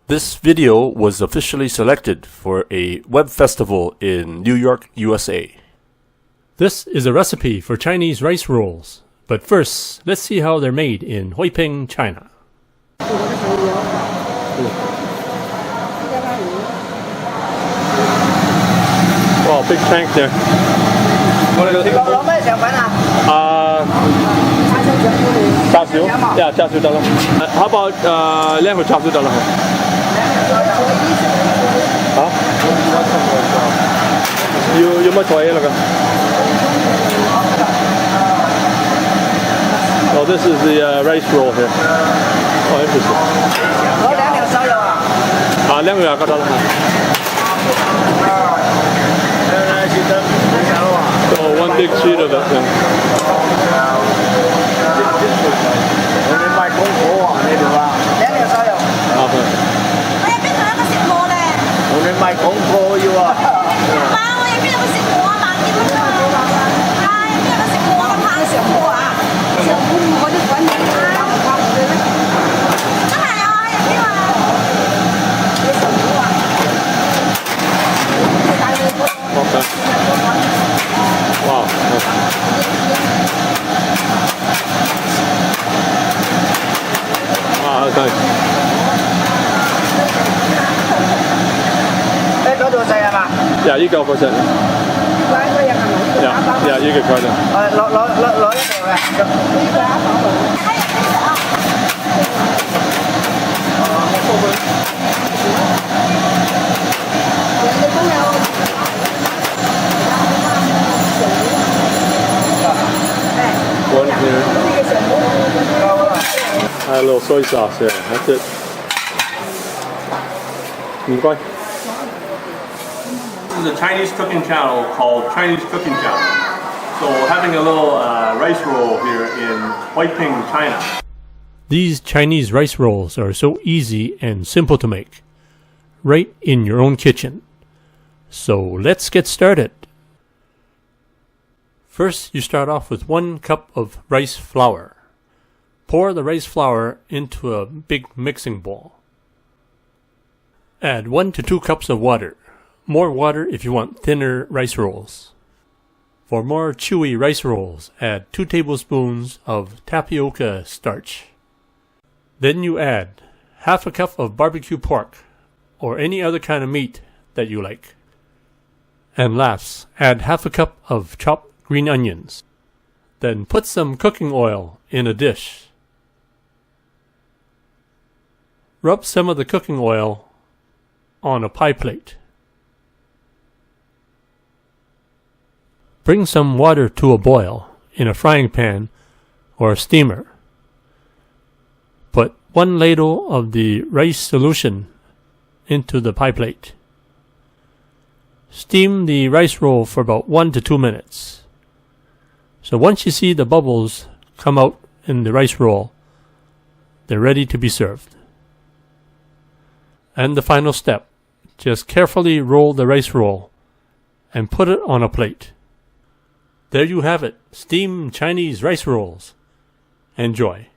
This video was officially selected for a web festival in New York, USA. This is a recipe for Chinese rice rolls, but first, let's see how they're made in Hoiping, China. Wow, big tank there. Char siu? Yeah, char siu得啦. How about 兩條 char siu 得啦? 嚇？要乜菜嚟㗎? Oh, this is the rice roll here. Oh, interesting. 我兩條手肉啊？啊，兩條就得啦。So one big sheet of it. Yeah. 我哋賣功課啊，呢度啊。兩條手肉。啊係。我入邊仲有個食貨咧。我哋賣功課要啊。唔係，我入邊有個食貨啊，萬幾蚊啊。係，入邊有個食貨啊，拍上貨啊。上貨我啲滾嘢啊，真係啊，入邊啊。你上貨啊？Okay. Wow. Thanks. 嗰度細係嘛？Yeah, you go for it. Yeah, you can try that. 攞一條嘅。One here. Add a little soy sauce there. That's it. 唔該。This is a Chinese cooking channel called Chinese Cooking Channel. So having a little rice roll here in Hoiping, China. These Chinese rice rolls are so easy and simple to make, right in your own kitchen. So let's get started. First, you start off with 1 cup of rice flour. Pour the rice flour into a big mixing bowl. Add 1 to 2 cups of water. More water if you want thinner rice rolls. For more chewy rice rolls, add 2 tablespoons of tapioca starch. Then you add half a cup of barbecue pork, or any other kind of meat that you like. And last, add half a cup of chopped green onions. Then put some cooking oil in a dish. Rub some of the cooking oil on a pie plate. Bring some water to a boil in a frying pan or a steamer. Put 1 ladle of the rice solution into the pie plate. Steam the rice roll for about 1 to 2 minutes. So once you see the bubbles come out in the rice roll, they're ready to be served. And the final step, just carefully roll the rice roll and put it on a plate. There you have it, steamed Chinese rice rolls. Enjoy.